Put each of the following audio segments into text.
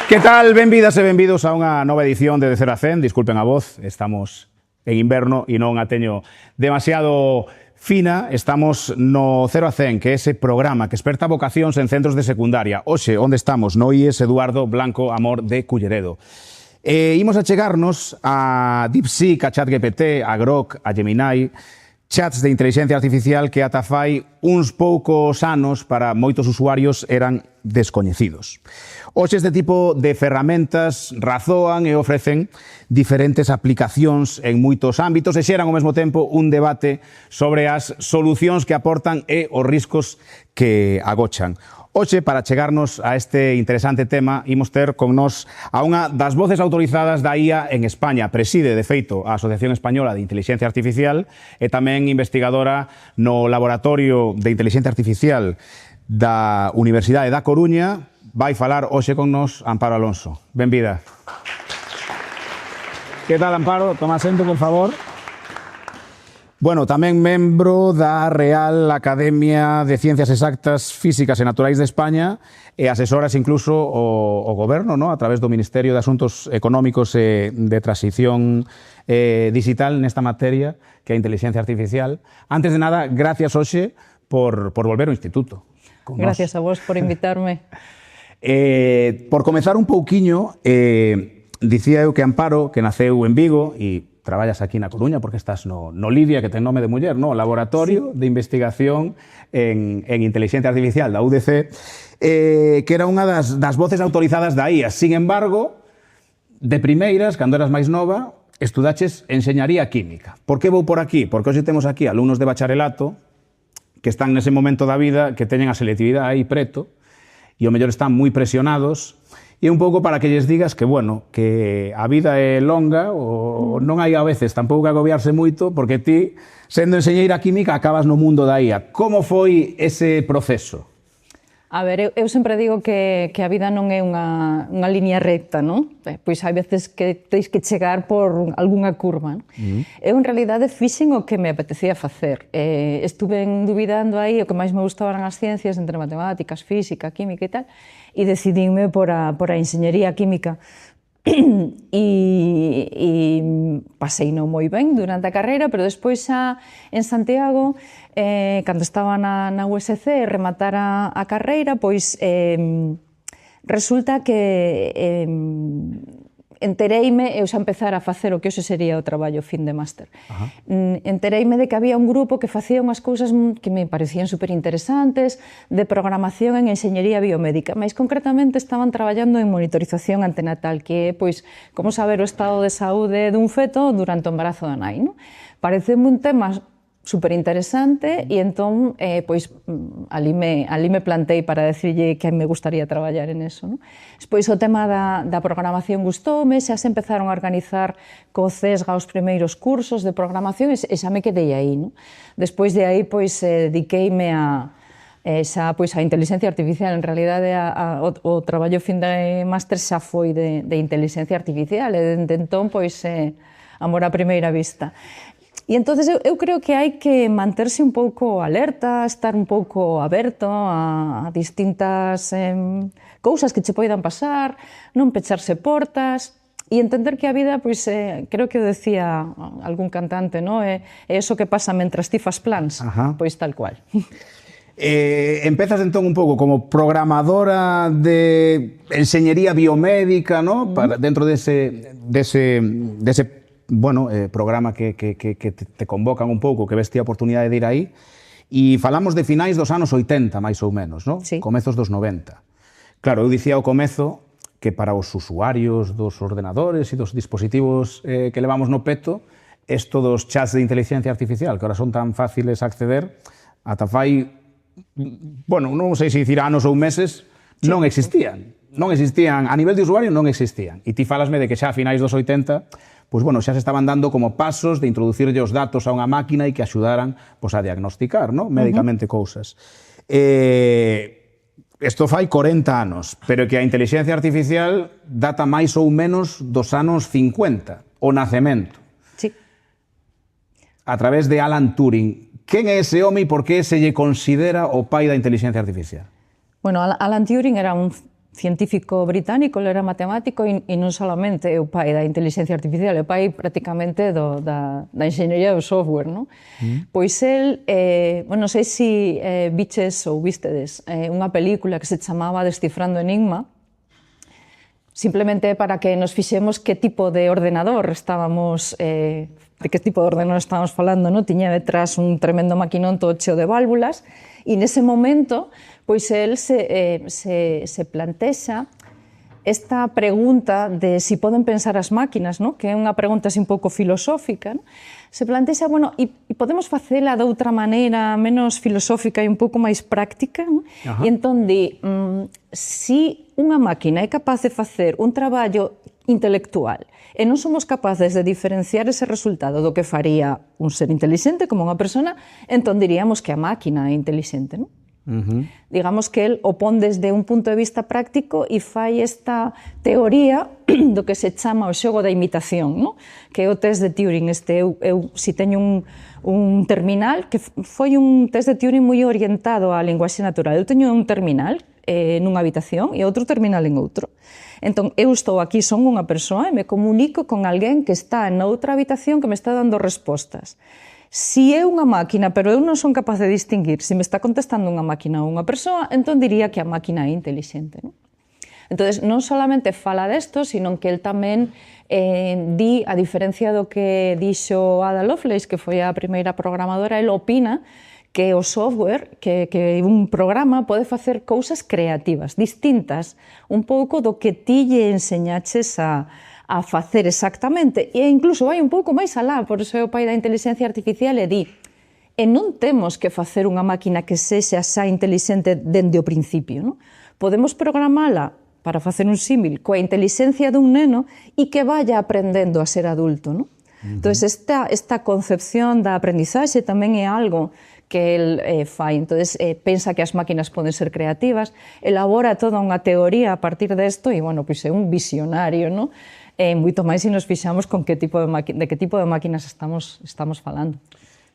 Que tal? Benvidas e benvidos a unha nova edición de 0 a 100. Disculpen a voz, estamos en inverno e non a teño demasiado fina. Estamos no 0 a 100, que é ese programa que esperta vocacións en centros de secundaria. Hoxe, onde estamos? No IES Eduardo Blanco Amor de Culleredo. Imos a chegarnos a DeepSeek, a ChatGPT, a Grok, a Gemini, chats de inteligencia artificial que ata fai uns poucos anos para moitos usuarios eran descoñecidos. Hoxe este tipo de ferramentas razoan e ofrecen diferentes aplicacións en moitos ámbitos e xeran ao mesmo tempo un debate sobre as solucións que aportan e os riscos que agochan. Hoxe, para chegarnos a este interesante tema, imos ter con nós a unha das voces autorizadas da IA en España. Preside, de feito, a Asociación Española de Inteligencia Artificial e tamén investigadora no Laboratorio de Inteligencia Artificial da Universidade da Coruña. Vai falar hoxe con nós Amparo Alonso. Benvida. Que tal, Amparo? Toma asento, por favor. Bueno, tamén membro da Real Academia de Ciencias Exactas, Físicas e Naturais de España e asesoras incluso o goberno, ¿no?, a través do Ministerio de Asuntos Económicos e de Transición Digital nesta materia, que é a inteligencia artificial. Antes de nada, gracias hoxe por volver ao Instituto. Gracias a vos por invitarme. Por comezar un pouquiño, dicía eu que Amparo, que naceu en Vigo e traballas aquí na Coruña porque estás no Lidia, que ten nome de muller, no? Laboratorio de Investigación en Inteligencia Artificial da UDC, que era unha das voces autorizadas da IA. Sin embargo, de primeiras, cando eras máis nova, estudaches Enxeñaría Química. Por que vou por aquí? Porque hoxe temos aquí alumnos de bacharelato que están nese momento da vida que teñen a selectividade aí preto e ao mellor están moi presionados. E un pouco para que lles digas que, bueno, que a vida é longa ou non hai a veces tampouco que agobiarse moito porque ti, sendo enxeñeira química, acabas no mundo da IA. Como foi ese proceso? A ver, eu sempre digo que a vida non é unha liña recta, non? Pois hai veces que teis que chegar por algunha curva, non? Eu, en realidade, fixen o que me apetecía facer. Estuve duvidando aí, o que máis me gustaban as ciencias, entre matemáticas, física, química e tal, e decidíme por a enxeñería química. E pasei non moi ben durante a carreira, pero despois xa en Santiago, cando estaba na USC, rematara a carreira, pois resulta que entereime, eu xa empezara a facer o que hoxe sería o traballo fin de máster. Entereime de que había un grupo que facía unhas cousas que me parecían superinteresantes de programación en enxeñería biomédica, máis concretamente estaban traballando en monitorización antenatal, que é, pois, como saber o estado de saúde dun feto durante o embarazo da nai, non? Pareceme un tema superinteresante e entón, pois, ali me plantei para decirlle que me gustaría traballar en eso, non? Despois o tema da programación gustoume, xa se empezaron a organizar co CESGA os primeiros cursos de programación e xa me quedei aí, non? Despois de aí, pois, dediqueime a inteligencia artificial. En realidade, o traballo fin de máster xa foi de inteligencia artificial e dende entón, pois, amor a primeira vista. E entonces eu creo que hai que manterse un pouco alerta, estar un pouco aberto a distintas cousas que che poidan pasar, non pecharse portas e entender que a vida, pois, creo que o decía algún cantante, non? É eso que pasa mentras ti fas plans, pois tal cual. Empezas entón un pouco como programadora de enxeñería biomédica, ¿no? Dentro dese bueno, programa que te convocan un pouco, que ves ti a oportunidade de ir aí, e falamos de finais dos anos 80, máis ou menos, non? Sí. Comezos dos 90. Claro, eu dicía ao comezo que para os usuarios dos ordenadores e dos dispositivos que levamos no peto, esto dos chats de inteligencia artificial, que ahora son tan fáciles a acceder, ata fai, bueno, non sei se dicir anos ou meses, non existían. Non existían, a nivel de usuario non existían. E ti falasme de que xa a finais dos 80, pois, bueno, xa se estaban dando como pasos de introducirlle os datos a unha máquina e que axudaran, pois, a diagnosticar, ¿no?, médicamente cousas. Isto fai 40 anos, pero que a inteligencia artificial data máis ou menos dos anos 50, o nacemento. Sí. A través de Alan Turing. Quen é ese home e por que se lle considera o pai da inteligencia artificial? Bueno, Alan Turing era un científico británico, ele era matemático e non solamente é o pai da inteligencia artificial, é o pai prácticamente da enxeñería do software, non? Pois el, non sei se viches ou vistedes unha película que se chamaba Descifrando Enigma, simplemente para que nos fixemos que tipo de ordenador estábamos, de que tipo de ordenador estábamos falando, non? Tiña detrás un tremendo maquinón todo cheo de válvulas, e nese momento, pois el se plantexa esta pregunta de si poden pensar as máquinas, non? Que é unha pregunta así un pouco filosófica, non? Se plantexa, bueno, e podemos facela de outra maneira menos filosófica e un pouco máis práctica, non? E entón di, si unha máquina é capaz de facer un traballo intelectual e non somos capaces de diferenciar ese resultado do que faría un ser inteligente como unha persona, entón diríamos que a máquina é inteligente, non? Digamos que el o pon desde un punto de vista práctico e fai esta teoría do que se chama o xogo da imitación, non? Que é o test de Turing. Eu si teño un terminal, que foi un test de Turing moi orientado á linguaxe natural. Eu teño un terminal nunha habitación e outro terminal en outro. Entón, eu estou aquí, son unha persoa e me comunico con alguén que está noutra habitación que me está dando respostas. Si é unha máquina, pero eu non son capaz de distinguir se me está contestando unha máquina ou unha persoa, entón diría que a máquina é inteligente, non? Entón, non solamente fala desto, sino que el tamén di, a diferencia do que dixo Ada Lovelace, que foi a primeira programadora, el opina que o software, que un programa pode facer cousas creativas, distintas, un pouco do que ti lle enseñaches a facer exactamente, e incluso vai un pouco máis alá, por iso é o pai da inteligencia artificial e di, e non temos que facer unha máquina que sexa xa intelixente dende o principio, non? Podemos programala para facer un símil coa inteligencia dun neno e que vaya aprendendo a ser adulto, non? Entón, esta concepción da aprendizaxe tamén é algo que el fai. Entón, pensa que as máquinas poden ser creativas, elabora toda unha teoría a partir desto e, bueno, pois é un visionario, non? Moito máis se nos fixamos con de que tipo de máquinas estamos falando.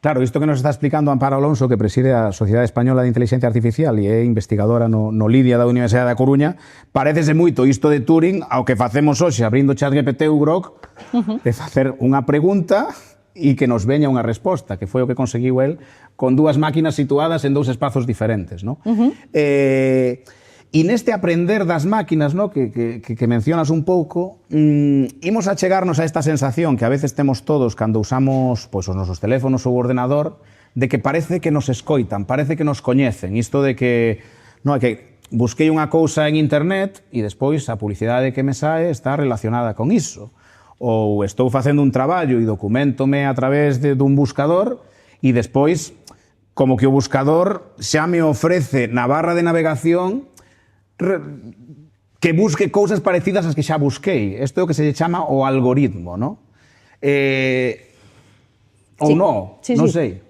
Claro, isto que nos está explicando Amparo Alonso, que preside a Sociedade Española de Inteligencia Artificial e é investigadora no Lidia da Universidade da Coruña, parecese moito isto de Turing ao que facemos hoxe, abrindo ChatGPT ou Grok, de facer unha pregunta e que nos veña unha resposta, que foi o que conseguiu el con dúas máquinas situadas en dous espazos diferentes, non? E neste aprender das máquinas, no, que mencionas un pouco, imos a chegarnos a esta sensación que a veces temos todos cando usamos pois, os nosos teléfonos ou o ordenador, de que parece que nos escoitan, parece que nos coñecen. Isto de que, no, que busquei unha cousa en internet e despois a publicidade que me sae está relacionada con iso. Ou estou facendo un traballo e documentome a través dun buscador e despois, como que o buscador xa me ofrece na barra de navegación que busque cousas parecidas ás que xa busquei. Isto é o que se chama o algoritmo, non? Ou non, non sei.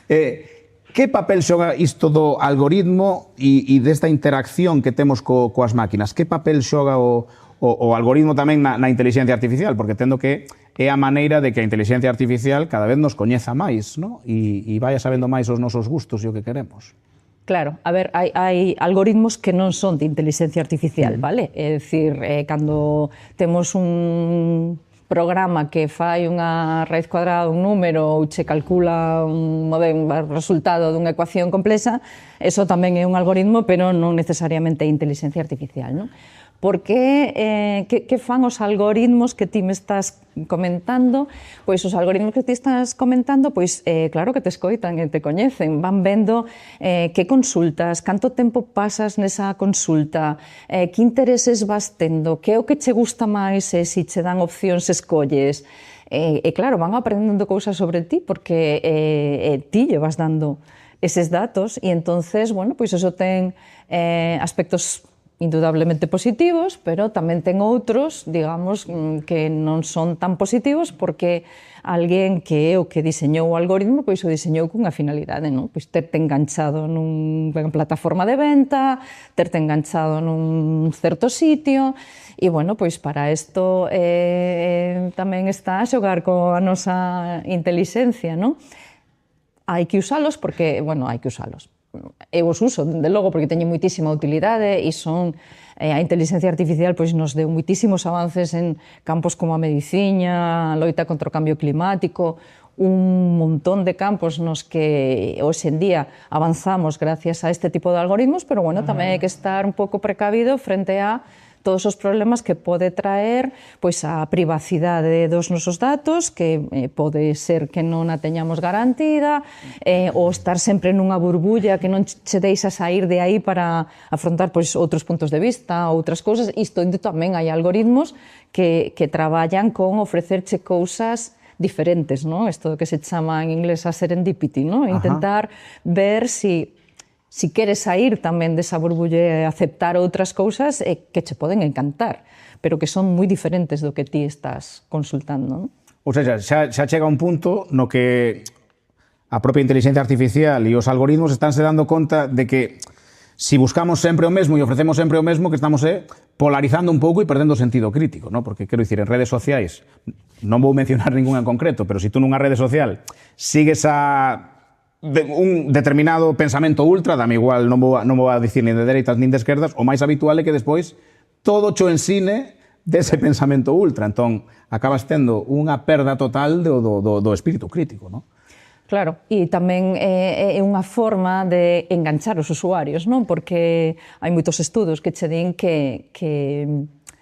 Que papel xoga isto do algoritmo e desta interacción que temos coas máquinas? Que papel xoga o algoritmo tamén na inteligencia artificial? Porque tendo que é a maneira de que a inteligencia artificial cada vez nos coñeza máis, non? E vaya sabendo máis os nosos gustos e o que queremos. Claro, a ver, hai algoritmos que non son de inteligencia artificial, vale? É dicir, cando temos un programa que fai unha raíz cuadrada dun número ou che calcula un resultado dunha ecuación complexa, eso tamén é un algoritmo, pero non necesariamente é inteligencia artificial, non? Porque que fan os algoritmos que ti me estás comentando? Pois os algoritmos que ti estás comentando, pois claro que te escoitan e te coñecen, van vendo que consultas, canto tempo pasas nesa consulta, que intereses vas tendo, que é o que che gusta máis e se che dan opcións escolles. E claro, van aprendendo cousas sobre ti porque ti lle vas dando eses datos e entonces, bueno, pois eso ten aspectos indudablemente positivos, pero tamén ten outros, digamos, que non son tan positivos porque alguén que é o que diseñou o algoritmo, pois o diseñou cunha finalidade, non? Pois terte enganchado nunha plataforma de venta, terte enganchado nun certo sitio, e, bueno, pois para isto tamén está a xogar coa nosa intelixencia, non? Hai que usalos porque, bueno, hai que usalos. eu os uso, dende logo, porque teñen moitísima utilidade e son a inteligencia artificial pois nos deu moitísimos avances en campos como a medicina, a loita contra o cambio climático, un montón de campos nos que hoxe en día avanzamos gracias a este tipo de algoritmos, pero bueno, tamén hai que estar un pouco precavido frente a todos os problemas que pode traer pois a privacidade dos nosos datos, que pode ser que non a teñamos garantida, ou estar sempre nunha burbulla que non che deixa sair de aí para afrontar pois outros puntos de vista, outras cousas. Isto tamén hai algoritmos que traballan con ofrecerche cousas diferentes, ¿no? Esto que se chama en inglés a serendipity, ¿no? Intentar ver si queres sair tamén desa burbulla e aceptar outras cousas que che poden encantar, pero que son moi diferentes do que ti estás consultando, ¿no? Ou seja, xa chega un punto no que a propia inteligencia artificial e os algoritmos estánse dando conta de que si buscamos sempre o mesmo e ofrecemos sempre o mesmo, que estamos polarizando un pouco e perdendo o sentido crítico, ¿no? Porque, quero dicir, en redes sociais, non vou mencionar ninguna en concreto, pero se tú nunha rede social sigues un determinado pensamento ultra, dame igual, non vou a dicir nin de dereitas nin de esquerdas, o máis habitual é que despois todo cho ensine dese pensamento ultra, entón acabas tendo unha perda total do espírito crítico, ¿no? Claro, e tamén é unha forma de enganchar os usuarios, non? Porque hai moitos estudos que che din que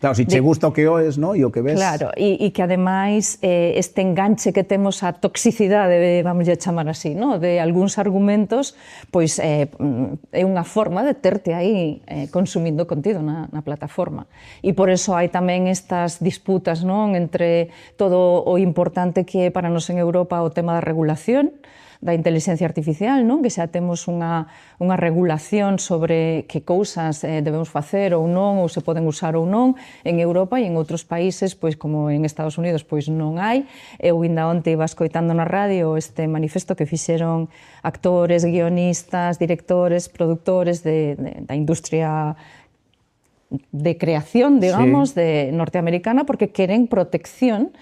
claro, se che gusta o que oes, ¿no? E o que ves. Claro, e que ademais este enganche que temos a toxicidade, vamos a chamar así, ¿no? De algúns argumentos, pois é unha forma de terte aí consumindo contido na plataforma. E por eso hai tamén estas disputas, non? Entre todo o importante que é para nos en Europa o tema da regulación da inteligencia artificial, non? Que xa temos unha regulación sobre que cousas debemos facer ou non, ou se poden usar ou non en Europa, e en outros países, pois como en Estados Unidos, pois non hai. Eu ainda onte iba escoitando na radio este manifesto que fixeron actores, guionistas, directores, productores da industria de creación, digamos, de norteamericana, porque queren protección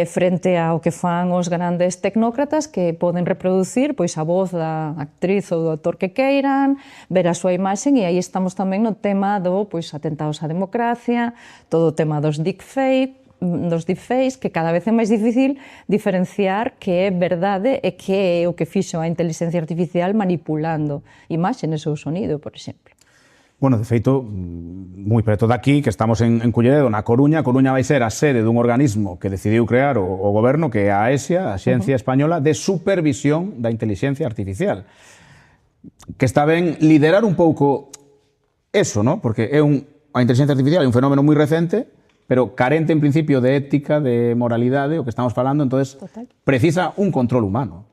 frente ao que fan os grandes tecnócratas que poden reproducir pois a voz da actriz ou do actor que queiran, ver a súa imaxe, e aí estamos tamén no tema do pois atentados á democracia, todo o tema dos deepfakes, que cada vez é máis difícil diferenciar que é verdade e que é o que fixo a inteligencia artificial manipulando imaxes ou sonido, por exemplo. Bueno, de feito, moi preto daqui, que estamos en Culleredo, na Coruña. Coruña vai ser a sede dun organismo que decidiu crear o goberno, que é a AESIA, a Axencia Española de Supervisión da Inteligencia Artificial, que está ben liderar un pouco eso, ¿no? Porque a inteligencia artificial é un fenómeno moi recente, pero carente en principio de ética, de moralidade, o que estamos falando, entonces precisa un control humano.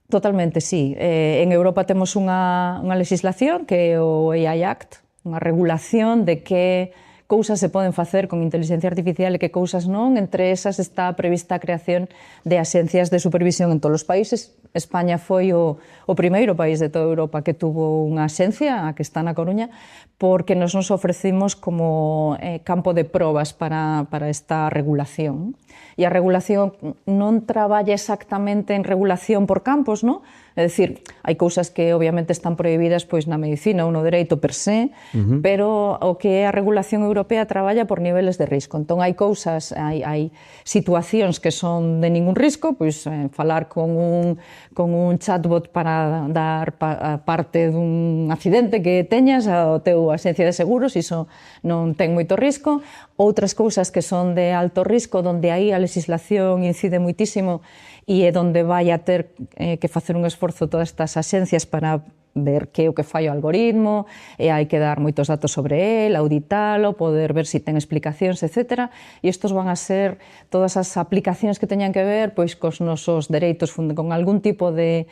Totalmente, sí. En Europa temos unha legislación que é o AI Act, unha regulación de que cousas se poden facer con inteligencia artificial e que cousas non. Entre esas está prevista a creación de axencias de supervisión en todos os países. España foi o primeiro país de toda Europa que tuvo unha axencia, a que está na Coruña, porque nos ofrecimos como campo de probas para esta regulación. E a regulación non traballa exactamente en regulación por campos, non? É dicir, hai cousas que obviamente están prohibidas pois na medicina ou no dereito per se, pero o que é a regulación europea traballa por niveles de risco. Entón hai cousas, hai situacións que son de ningún risco, pois falar con un chatbot para dar parte dun accidente que teñas ao teu axencia de seguros, iso non ten moito risco. Outras cousas que son de alto risco, donde aí a legislación incide moitísimo e é donde vai a ter que facer un esforzo todas estas axencias para ver que é o que fai o algoritmo, e hai que dar moitos datos sobre el, auditalo, poder ver se ten explicacións, etc. E estos van a ser todas as aplicacións que teñan que ver pois cos nosos dereitos, con algún tipo de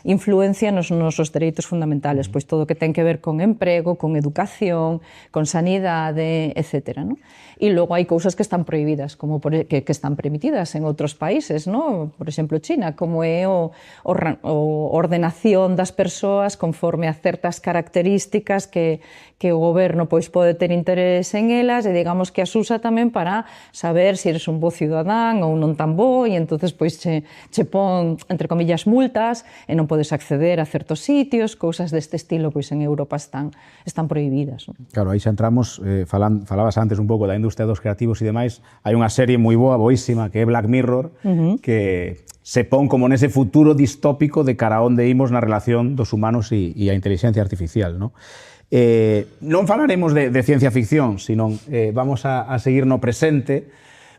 influencia nos nosos dereitos fundamentales, pois todo o que ten que ver con emprego, con educación, con sanidade, etc. ¿no? E logo hai cousas que están prohibidas, como que están permitidas en outros países, ¿no? Por exemplo, China, como é o ordenación das persoas conforme a certas características que o goberno pois pode ter interés en elas, e digamos que as usa tamén para saber se eres un bo cidadán ou non tan bo, e entonces pois che pon, entre comillas, as multas e non podes acceder a certos sitios, cousas deste estilo, pois en Europa están prohibidas. Claro, aí xa entramos, falabas antes un pouco da industria dos creativos e demais, hai unha serie moi boa, boísima, que é Black Mirror, que se pon como nese futuro distópico de cara a onde imos na relación dos humanos e a inteligencia artificial, non? Non falaremos de ciencia ficción, sino vamos a seguir no presente,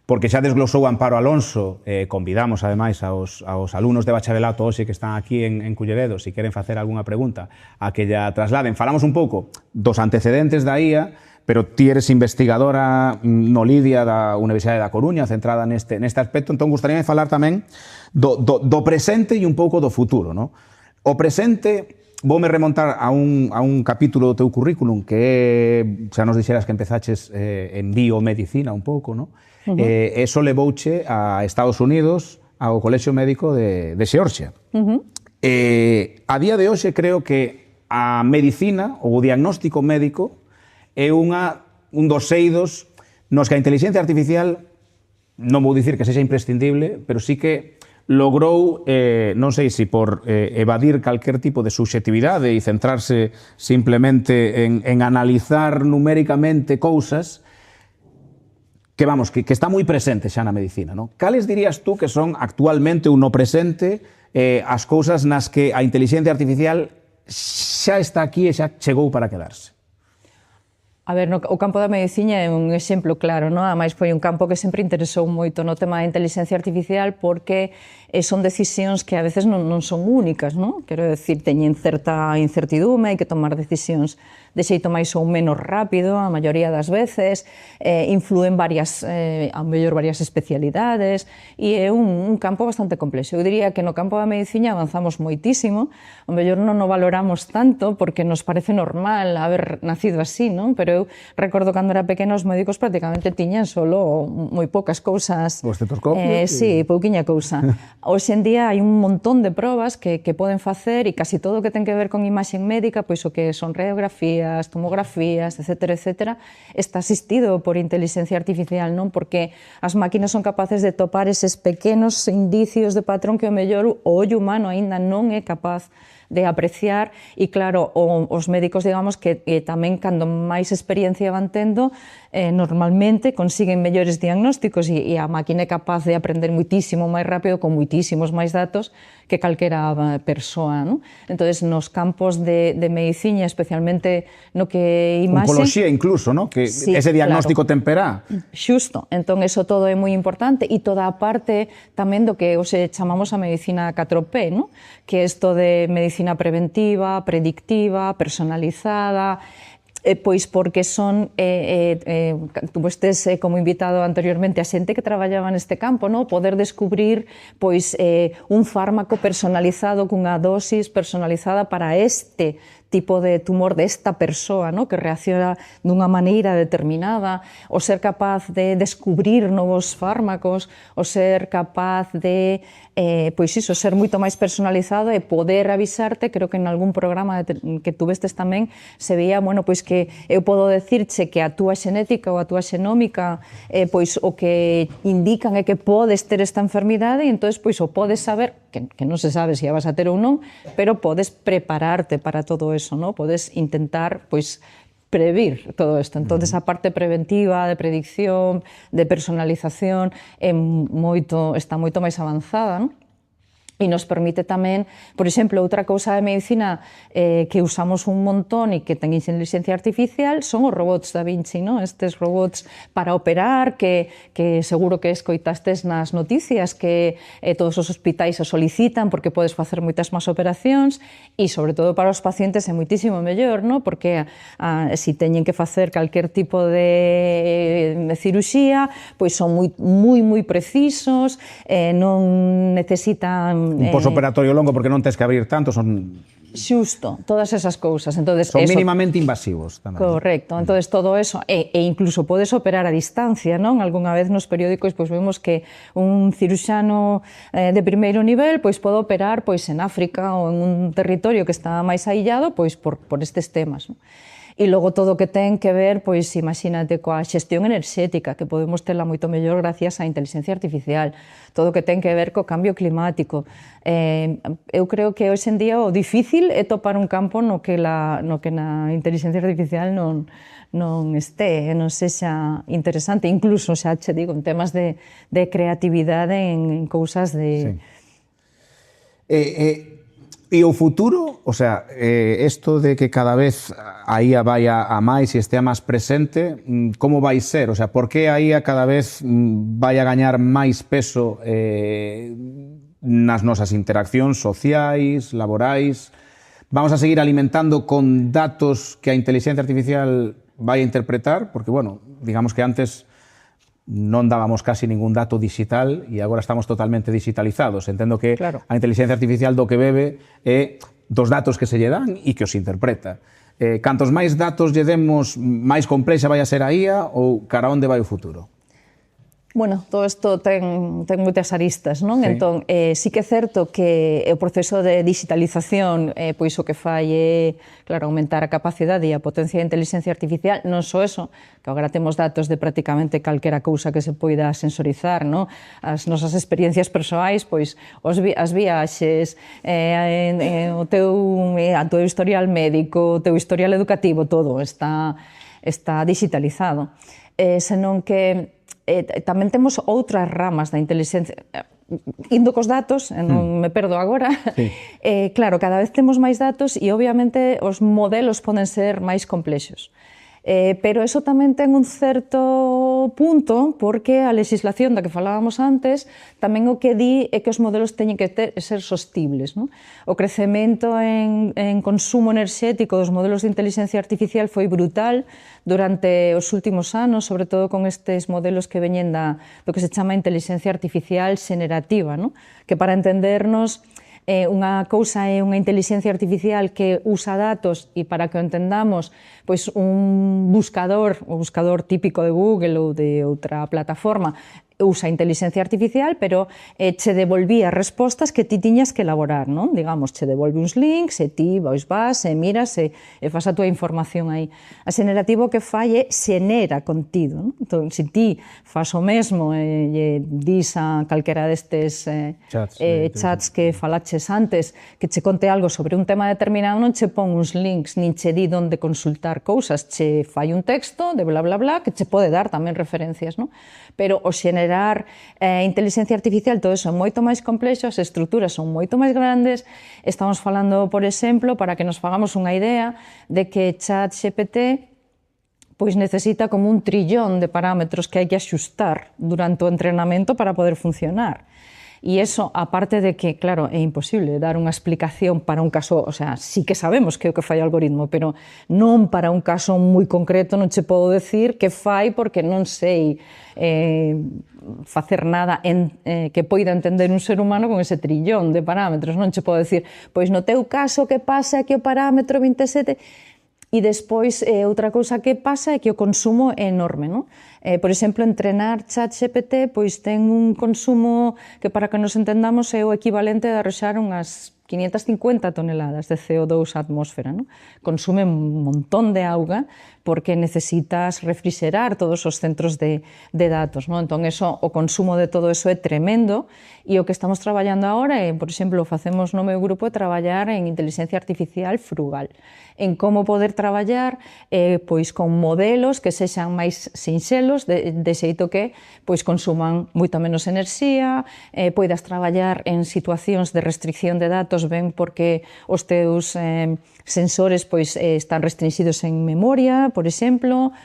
porque xa desglosou Amparo Alonso, convidamos ademais aos alumnos de bacharelato hoxe que están aquí en Culleredo, se queren facer algunha pregunta, a que ya trasladen. Falamos un pouco dos antecedentes da IA, pero ti eres investigadora no Lidia da Universidade da Coruña, centrada neste aspecto, entón gustaría falar tamén do presente e un pouco do futuro, non? O presente, voume remontar a un capítulo do teu currículum que xa nos dixeras que empezaches en biomedicina un pouco, non? Eso levouche a Estados Unidos, ao Colexio Médico de Xeorxia. A día de hoxe creo que a medicina, ou o diagnóstico médico, é un dos eidos nos que a inteligencia artificial, non vou dicir que sexa imprescindible, pero sí que logrou, non sei se por evadir calquer tipo de subxetividade e centrarse simplemente en analizar numéricamente cousas, que vamos, que está moi presente xa na medicina, non? Cales dirías tú que son actualmente un no presente as cousas nas que a inteligencia artificial xa está aquí e xa chegou para quedarse? A ver, o campo da medicina é un exemplo claro, non? Ademais, foi un campo que sempre interesou moito no tema da inteligencia artificial porque son decisións que a veces non son únicas, non? Quero decir, teñen certa incertidume, hai que tomar decisións de xeito máis ou menos rápido, a maioría das veces, influen ao mellor varias especialidades, e é un campo bastante complexo. Eu diría que no campo da medicina avanzamos moitísimo, ao mellor non o valoramos tanto porque nos parece normal haber nacido así, non? Pero eu recordo cando era pequena os médicos prácticamente tiñan solo moi poucas cousas. O estetoscopio? Sí, pouquiña cousa. Hoxe en día hai un montón de probas que poden facer e casi todo o que ten que ver con imaxe médica, pois o que son radiografías, tomografías, etcétera, etcétera, está asistido por inteligencia artificial, non? Porque as máquinas son capaces de topar eses pequenos indicios de patrón que o mellor o ollo humano aínda non é capaz de apreciar e claro, os médicos digamos que tamén cando máis experiencia van tendo normalmente consiguen mellores diagnósticos e a máquina é capaz de aprender muitísimo máis rápido con muitísimos máis datos que calquera persoa, non? Entonces, nos campos de medicina, especialmente no que imaxe... Oncoloxía incluso, non? Que sí, ese diagnóstico claro. Temperá. Xusto, entón eso todo é moi importante e toda a parte tamén do que hoxe chamamos a medicina 4P, non? Que é isto de medicina preventiva, predictiva, personalizada, pois porque son, tú estes como invitado anteriormente a xente que traballaba neste campo, no? Poder descubrir pois un fármaco personalizado cunha dosis personalizada para este tipo de tumor desta persoa, no? Que reacciona dunha maneira determinada, o ser capaz de descubrir novos fármacos, o ser capaz de pois iso, ser moito máis personalizado e poder avisarte, creo que en algún programa que tuvestes tamén se veía, bueno, pois que eu podo decirche que a túa xenética ou a túa xenómica pois o que indican é que podes ter esta enfermidade e entón pois o podes saber, que non se sabe se a vas a ter ou non, pero podes prepararte para todo eso, ¿no? Podes intentar, pois, previr todo isto. Entonces, a parte preventiva, de predicción, de personalización, está moito máis avanzada, non? E nos permite tamén, por exemplo, outra cousa de medicina que usamos un montón e que ten inteligencia artificial son os robots da Vinci, non? Estes robots para operar que seguro que escoitastes nas noticias que todos os hospitais o solicitan porque podes facer moitas máis operacións e, sobre todo, para os pacientes é moitísimo mellor, non? Porque se teñen que facer calquer tipo de ciruxía, pois son moi precisos, non necesitan un posoperatorio longo porque non tens que abrir tanto, son... Xusto, todas esas cousas. Entonces, son mínimamente invasivos tamén. Correcto, entonces todo eso, e incluso podes operar a distancia, non? Algúnha vez nos periódicos pois vemos que un ciruxano de primeiro nivel pois pode operar pois en África ou en un territorio que está máis aillado pois por estes temas, non? E logo todo o que ten que ver, pois imagínate, coa xestión enerxética, que podemos tela moito mellor gracias á inteligencia artificial, todo o que ten que ver co cambio climático. Eu creo que hoxe en día o difícil é topar un campo no que na inteligencia artificial non este, non sexa interesante, incluso, xa che digo, en temas de creatividade, en cousas de... Sí. E o futuro, o sea, isto de que cada vez a IA vai a máis e estea máis presente, como vai ser? O sea, por que a IA cada vez vai a gañar máis peso nas nosas interaccións sociais, laborais? Vamos a seguir alimentando con datos que a inteligencia artificial vai a interpretar? Porque, bueno, digamos que antes non dábamos casi ningún dato digital e agora estamos totalmente digitalizados. Entendo que a inteligencia artificial do que bebe é dos datos que se lle dan e que os interpreta. Cantos máis datos lle demos, máis complexa vai a ser a IA ou cara onde vai o futuro? Bueno, todo isto ten moitas aristas, non? Sí. Entón, sí que é certo que o proceso de digitalización, pois o que fai é, claro, aumentar a capacidade e a potencia da inteligencia artificial, non só eso, que agora temos datos de prácticamente calquera cousa que se poida sensorizar, non? As nosas experiencias persoais, pois as viaxes, o teu historial médico, o teu historial educativo, todo está digitalizado. Senón que tamén temos outras ramas da inteligencia, indo cos datos, non me perdo agora, sí. Claro, cada vez temos máis datos e obviamente os modelos poden ser máis complexos. Pero eso tamén ten un certo punto porque a legislación da que falábamos antes tamén o que di é que os modelos teñen que ser sostibles, non? O crecemento en consumo enerxético dos modelos de inteligencia artificial foi brutal durante os últimos anos, sobre todo con estes modelos que veñen do que se chama inteligencia artificial xenerativa, non? Que para entendernos unha cousa é unha inteligencia artificial que usa datos e para que o entendamos, pois un buscador, o buscador típico de Google ou de outra plataforma, usa inteligencia artificial, pero che devolvía respostas que ti tiñas que elaborar, non? Digamos, che devolve uns links e ti vas, e miras e fas a túa información aí. A xenerativo que fai é xenera contido, non? Entón, se ti fas o mesmo e dis a calquera destes chats que falaches antes, que che conte algo sobre un tema determinado, non che pon uns links, nin che di onde consultar cousas, che fai un texto de bla bla bla, que che pode dar tamén referencias, non? Pero o xenerar inteligencia artificial, todo eso é moito máis complexo, as estruturas son moito máis grandes. Estamos falando, por exemplo, para que nos fagamos unha idea, de que ChatGPT pois necesita como 1 trillón de parámetros que hai que axustar durante o entrenamento para poder funcionar. E iso, aparte de que, claro, é imposible dar unha explicación para un caso, o sea, sí que sabemos que é o que fai o algoritmo, pero non para un caso moi concreto, non che podo decir que fai porque non sei facer nada que poida entender un ser humano con ese trillón de parámetros. Non che podo decir, pois no teu caso que pasa que o parámetro 27... E despois, outra cousa que pasa é que o consumo é enorme, non? Por exemplo, entrenar ChatGPT pois ten un consumo que, para que nos entendamos, é o equivalente a arroxar unhas 550 toneladas de CO2 á atmósfera, non? Consume un montón de auga porque necesitas refrigerar todos os centros de datos, non? Entón, o consumo de todo eso é tremendo e o que estamos traballando agora é, por exemplo, facemos no meu grupo, traballar en inteligencia artificial frugal, en como poder traballar pois con modelos que sexan máis sinxelos, de xeito que pois consuman moito menos enerxía, poidas traballar en situacións de restricción de datos ben porque os teus sensores pois están restringidos en memoria, por exemplo,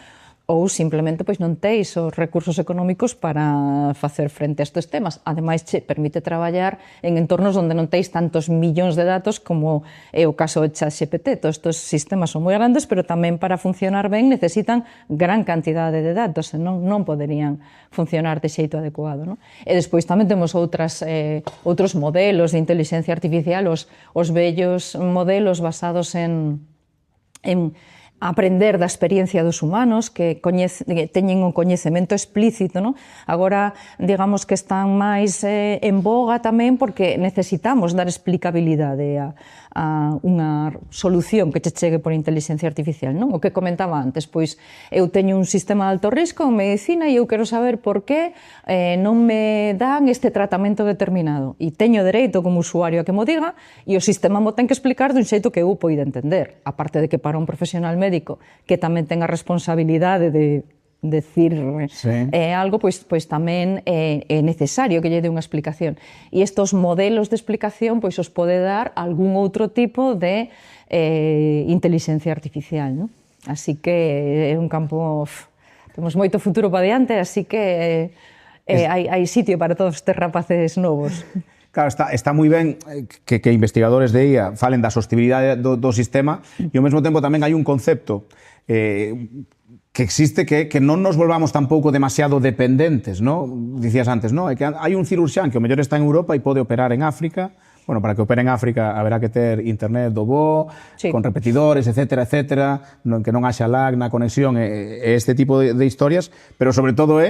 ou simplemente pois non teis os recursos económicos para facer frente a estes temas. Ademais, che permite traballar en entornos onde non teis tantos millóns de datos como é o caso de ChatGPT. Todos estes sistemas son moi grandes, pero tamén para funcionar ben necesitan gran cantidade de datos, senón non poderían funcionar de xeito adecuado, non? E despois tamén temos outros modelos de inteligencia artificial, os vellos modelos basados en aprender da experiencia dos humanos, que teñen un coñecemento explícito, non? Agora, digamos que están máis en boga tamén porque necesitamos dar explicabilidade a unha solución que che chegue por inteligencia artificial, non? O que comentaba antes, pois eu teño un sistema de alto risco en medicina e eu quero saber por que non me dan este tratamento determinado. E teño dereito como usuario a que mo diga e o sistema mo ten que explicar dun xeito que eu poida entender. Aparte de que para un profesional médico que tamén ten a responsabilidade de decir algo, pois tamén é necesario que lle dé unha explicación. E estes modelos de explicación pois os pode dar algún outro tipo de inteligencia artificial, non? Así que é un campo... Temos moito futuro para diante, así que hai sitio para todos estes rapaces novos. Claro, está moi ben que investigadores de IA falen da sostibilidade do sistema e ao mesmo tempo tamén hai un concepto que existe que non nos volvamos tampouco demasiado dependentes, ¿no? Dicías antes, ¿no? Que hai un cirurxián que o mellor está en Europa e pode operar en África. Bueno, para que opere en África haberá que ter internet do bo, con repetidores, etcétera, etcétera, que non haxa lag na conexión e este tipo de historias, pero sobre todo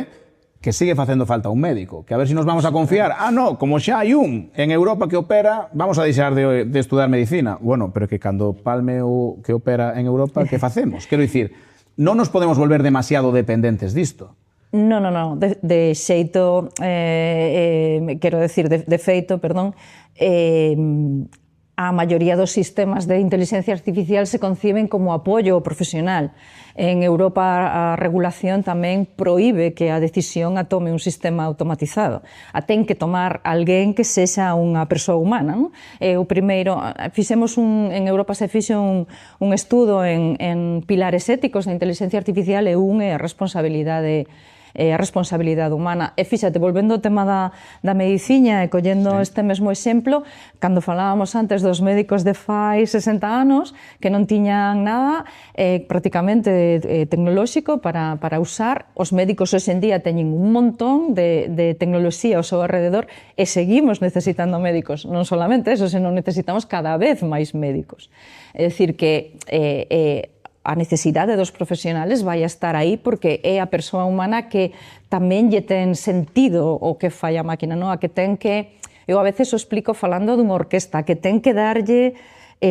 que sigue facendo falta un médico, que a ver se nos vamos a confiar. No, como xa hai un en Europa que opera, vamos a deixar de estudar medicina. Bueno, pero que cando palme o que opera en Europa, que facemos? Quero dicir, non nos podemos volver demasiado dependentes disto. Non, de xeito, quero decir, de feito, perdón, a maioría dos sistemas de inteligencia artificial se conciben como apoio profesional. En Europa a regulación tamén proíbe que a decisión a tome un sistema automatizado. A ten que tomar alguén que sexa unha persoa humana, non? O primeiro, en Europa se fixe un estudo en pilares éticos da inteligencia artificial e un é a responsabilidade humana. E fíxate, volvendo ao tema da medicina e collendo este mesmo exemplo, cando falábamos antes dos médicos de fai 60 anos que non tiñan nada prácticamente tecnolóxico para usar, os médicos hoxe en día teñen un montón de tecnoloxía ao seu alrededor e seguimos necesitando médicos. Non solamente eso, senón necesitamos cada vez máis médicos. É dicir que a necesidade dos profesionales vai a estar aí porque é a persoa humana que tamén lle ten sentido o que fai a máquina, non? A que ten que, eu a veces o explico falando dunha orquesta, que ten que darlle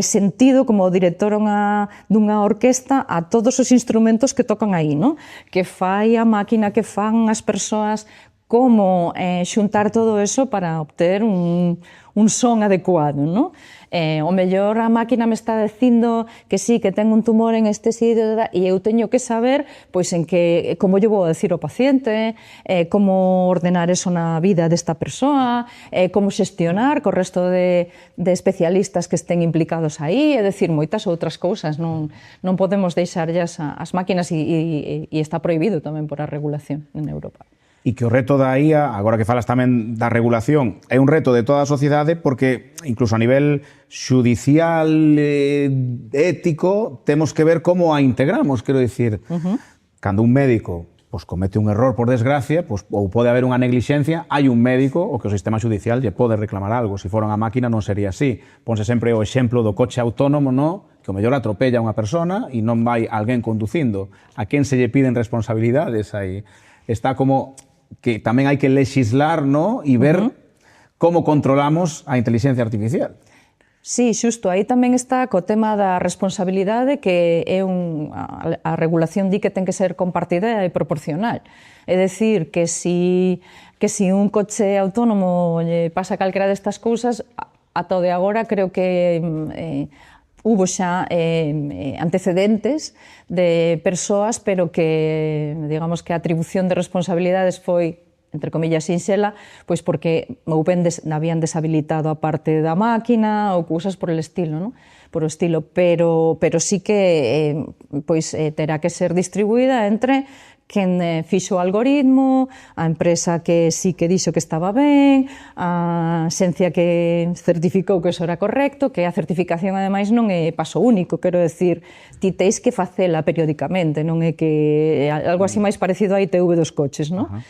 sentido como director dunha orquesta a todos os instrumentos que tocan aí, non? Que fai a máquina, que fan as persoas, como xuntar todo eso para obter un son adecuado, non? O mellor a máquina me está dicindo que sí, que ten un tumor en este sitio e eu teño que saber pois en que como lle vou decir ao paciente, como ordenar eso na vida desta persoa, como xestionar co resto de especialistas que estén implicados aí, é dicir, moitas outras cousas. Non podemos deixarllas as máquinas e está prohibido tamén por a regulación en Europa. E que o reto da IA, agora que falas tamén da regulación, é un reto de toda a sociedade porque incluso a nivel xudicial, ético, temos que ver como a integramos, quero dicir, cando un médico comete un error por desgracia, ou pode haber unha neglixencia, hai un médico o que o sistema xudicial lle pode reclamar algo. Se fora unha máquina non sería así. Ponse sempre o exemplo do coche autónomo, que o mellor atropella a unha persona e non vai alguén conducindo. A quen se lle piden responsabilidades aí? Está como que tamén hai que legislar, e ver como controlamos a inteligencia artificial. Sí, xusto, aí tamén está co tema da responsabilidade, que é a regulación di que ten que ser compartida e proporcional. É dicir, que si un coche autónomo lle pasa calquera destas cousas, ata o de agora creo que hubo xa antecedentes de persoas, pero que, digamos, que a atribución de responsabilidades foi, entre comillas, sinxela, pois porque ou ben habían deshabilitado a parte da máquina ou cousas por el estilo, non? Por o estilo, pero sí que terá que ser distribuída entre quen fixo o algoritmo, a empresa que sí que dixo que estaba ben, a xencia que certificou que eso era correcto, que a certificación, ademais, non é paso único, quero decir, ti teis que facela periódicamente, non é que algo así máis parecido á ITV dos coches, non?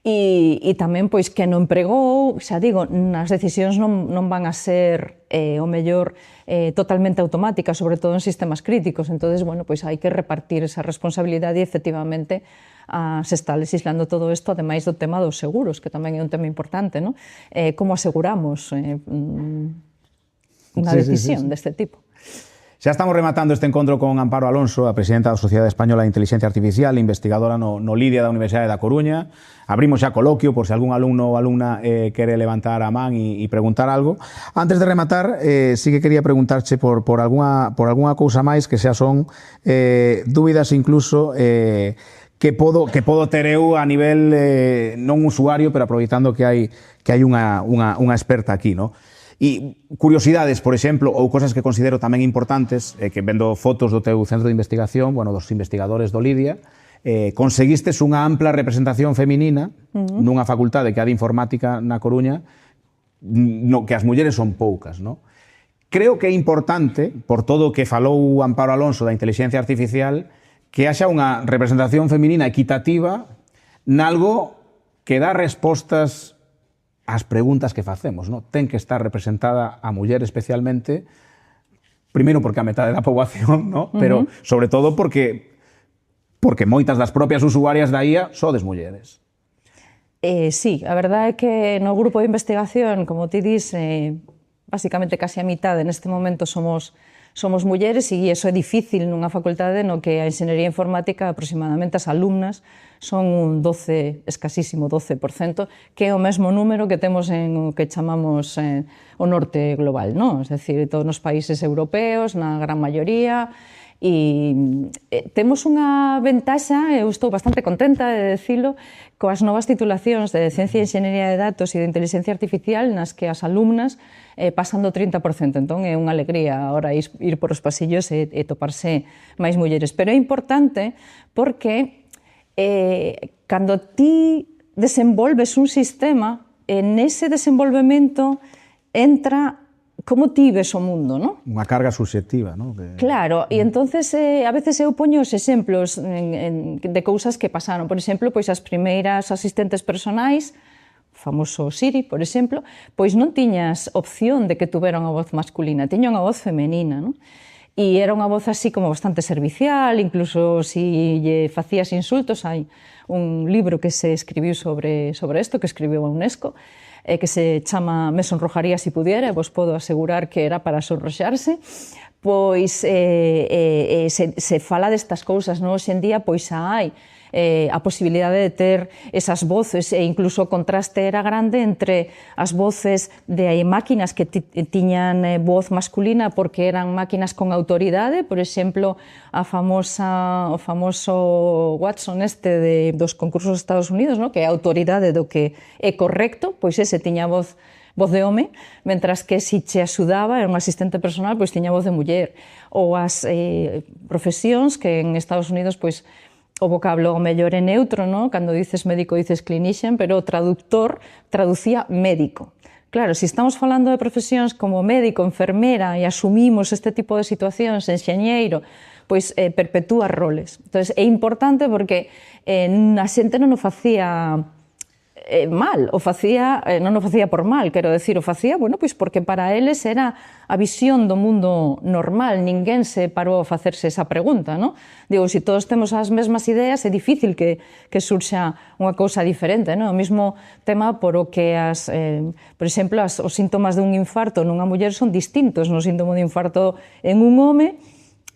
E tamén pois que non empregou, xa digo, as decisións non van a ser o mellor totalmente automáticas, sobre todo en sistemas críticos, entonces, bueno, pois hai que repartir esa responsabilidade e efectivamente se está legislando todo isto, ademais do tema dos seguros, que tamén é un tema importante, non? Como aseguramos unha decisión deste tipo? Xa estamos rematando este encontro con Amparo Alonso, a presidenta da Sociedade Española de Inteligencia Artificial, investigadora no Lidia da Universidade da Coruña. Abrimos xa coloquio por se algún alumno ou alumna quere levantar a man e preguntar algo. Antes de rematar, sí que quería preguntarche por algunha cousa máis que xa son dúbidas incluso que podo ter eu a nivel non usuario, pero aproveitando que hai unha experta aquí, non? E curiosidades, por exemplo, ou cosas que considero tamén importantes, que vendo fotos do teu centro de investigación, bueno, dos investigadores do Lidia, conseguistes unha ampla representación feminina nunha facultade que é de Informática na Coruña, no que as mulleres son poucas, non? Creo que é importante, por todo o que falou Amparo Alonso da inteligencia artificial, que haxa unha representación feminina equitativa nalgo que dá respostas as preguntas que facemos, non? Ten que estar representada a muller especialmente, primeiro porque a metade da poboación, non? Pero sobre todo porque moitas das propias usuarias da IA sodes mulleres. Sí, a verdade é que no grupo de investigación, como ti dis, basicamente casi a mitade neste momento somos mulleres e iso é difícil nunha facultade no que a enxeñería informática aproximadamente as alumnas son un 12, escasísimo 12%, que é o mesmo número que temos en o que chamamos o norte global, non? Es decir, todos os países europeos, na gran maioría, e temos unha ventaxa, eu estou bastante contenta de decilo, coas novas titulacións de Ciencia e Enxeñería de Datos e de Inteligencia Artificial nas que as alumnas pasan do 30%, entón é unha alegría ahora ir por os pasillos e toparse máis mulleres. Pero é importante porque cando ti desenvolves un sistema, nese desenvolvemento entra como ti ves o mundo, non? Unha carga subxectiva, non? Claro, e entonces a veces eu poño os exemplos de cousas que pasaron. Por exemplo, pois as primeiras asistentes personais, o famoso Siri, por exemplo, pois non tiñas opción de que tuvera unha voz masculina, tiña unha voz femenina, non? E era unha voz así como bastante servicial, incluso si lle facías insultos, hai un libro que se escribiu sobre isto, que escribiu a UNESCO, que se chama Me sonrojaría si pudiera, e vos podo asegurar que era para sonroxarse, pois se fala destas cousas, non? Hoxe en día pois xa hai a posibilidade de ter esas voces e incluso o contraste era grande entre as voces de máquinas que tiñan voz masculina porque eran máquinas con autoridade, por exemplo, o famoso Watson dos concursos dos Estados Unidos, que é a autoridade do que é correcto, pois ese tiña voz de home, mentras que se che axudaba, era un asistente personal, pois tiña voz de muller. Ou as profesións que en Estados Unidos, pois, o vocablo o mellor é neutro, non? Cando dices médico dices clinician, pero o traductor traducía médico. Claro, se estamos falando de profesións como médico, enfermera e asumimos este tipo de situacións, enxeñeiro, pois perpetúa roles. Entón, é importante porque a xente non o facía mal, non o facía por mal, quero decir, o facía, bueno, pois porque para eles era a visión do mundo normal, ninguén se parou a facerse esa pregunta, non? Digo, se todos temos as mesmas ideas, é difícil que surxa unha cousa diferente, non? O mesmo tema por o que por exemplo, os síntomas dun infarto nunha muller son distintos no síntoma de infarto en un home,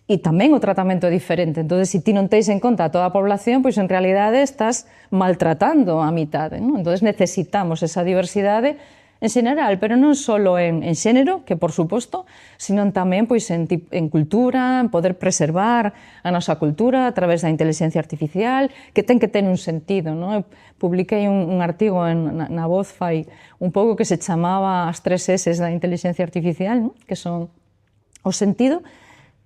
e tamén o tratamento é diferente. Entón, se ti non teis en conta a toda a población, pois en realidade estás maltratando a mitade, non? Entón, necesitamos esa diversidade en xeral, pero non só en xénero, que por suposto, sino tamén pois, en cultura, en poder preservar a nosa cultura a través da inteligencia artificial, que ten que ter un sentido, non? Eu publiquei un artigo na Voz fai un pouco que se chamaba as 3 S da inteligencia artificial, non? Que son o sentido.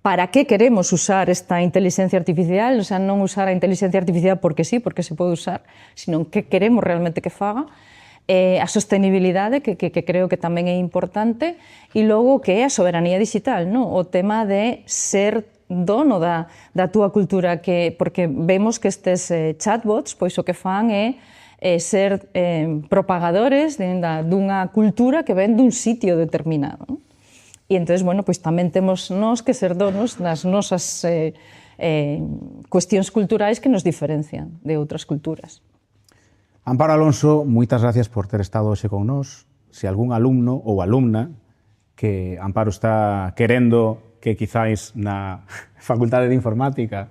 Para que queremos usar esta inteligencia artificial? O sea, non usar a inteligencia artificial porque sí, porque se pode usar, sino que queremos realmente que faga. A sostenibilidade, que creo que tamén é importante, e logo que é a soberanía digital, non? O tema de ser dono da túa cultura, porque vemos que estes chatbots, pois o que fan é ser propagadores dunha cultura que ven dun sitio determinado. Non? E entón, bueno, pois tamén temos nós que ser donos das nosas cuestións culturais que nos diferencian de outras culturas. Amparo Alonso, moitas gracias por ter estado hoxe con nós. Se algún alumno ou alumna que Amparo está querendo que quizáis na Facultade de Informática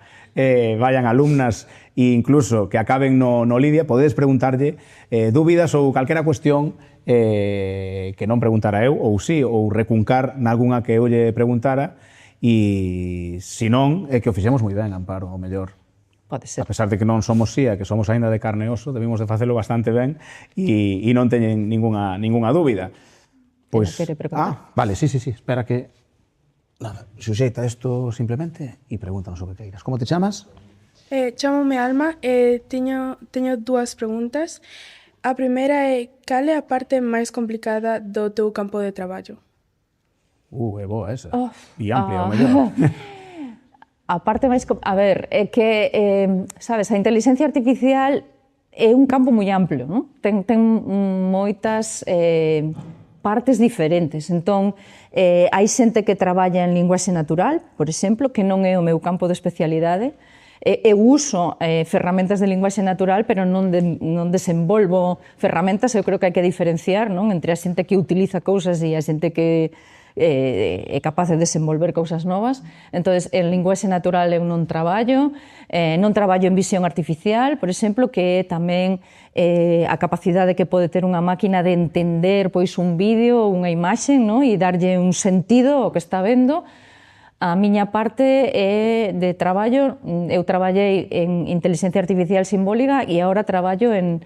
vayan alumnas e incluso que acaben no Lidia, podedes preguntarlle dúbidas ou calquera cuestión que non preguntara eu, ou sí, ou recuncar nalgúna que eu lle preguntara, e se non, é que o fixemos moi ben, Amparo, o mellor. Pode ser. A pesar de que non somos xía, que somos aínda de carne e oso, debimos de facelo bastante ben e non teñen ninguna dúbida. Pois, vale, sí, espera que... Nada, suxeita isto simplemente e pregúntanos o que queiras. Como te chamas? Chámome Alma e teño dúas preguntas. A primeira é, cal é a parte máis complicada do teu campo de traballo? É boa esa. E amplia, o mellor. A parte máis... A ver, é que, sabes, a inteligencia artificial é un campo moi amplo, non? Ten moitas partes diferentes. Entón, hai xente que traballa en linguaxe natural, por exemplo, que non é o meu campo de especialidade. Eu uso ferramentas de linguaxe natural, pero non desenvolvo ferramentas. Eu creo que hai que diferenciar, non, entre a xente que utiliza cousas e a xente que é capaz de desenvolver cousas novas. Entón, en linguaxe natural eu non traballo en visión artificial, por exemplo, que é tamén a capacidade que pode ter unha máquina de entender pois un vídeo ou unha imaxe, non? E darlle un sentido ao que está vendo. A miña parte é de traballo, eu traballei en inteligencia artificial simbólica e agora traballo en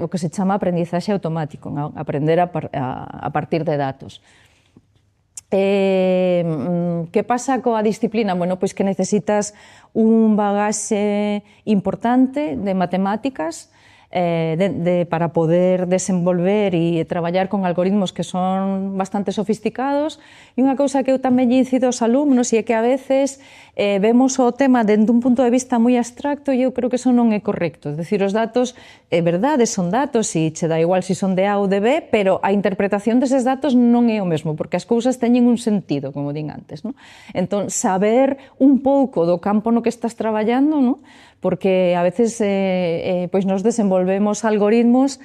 o que se chama aprendizaxe automático, aprender a partir de datos. Que pasa coa disciplina? Bueno, pois que necesitas un bagaxe importante de matemáticas para poder desenvolver e traballar con algoritmos que son bastante sofisticados. E unha cousa que eu tamén lle incido aos alumnos e é que a veces vemos o tema dende un punto de vista moi abstracto e eu creo que eso non é correcto. É dicir, os datos, é verdade, son datos e che dá igual se son de A ou de B, pero a interpretación deses datos non é o mesmo, porque as cousas teñen un sentido, como din antes. Non? Entón, saber un pouco do campo no que estás traballando, non? Porque a veces pois nos desenvolvemos algoritmos,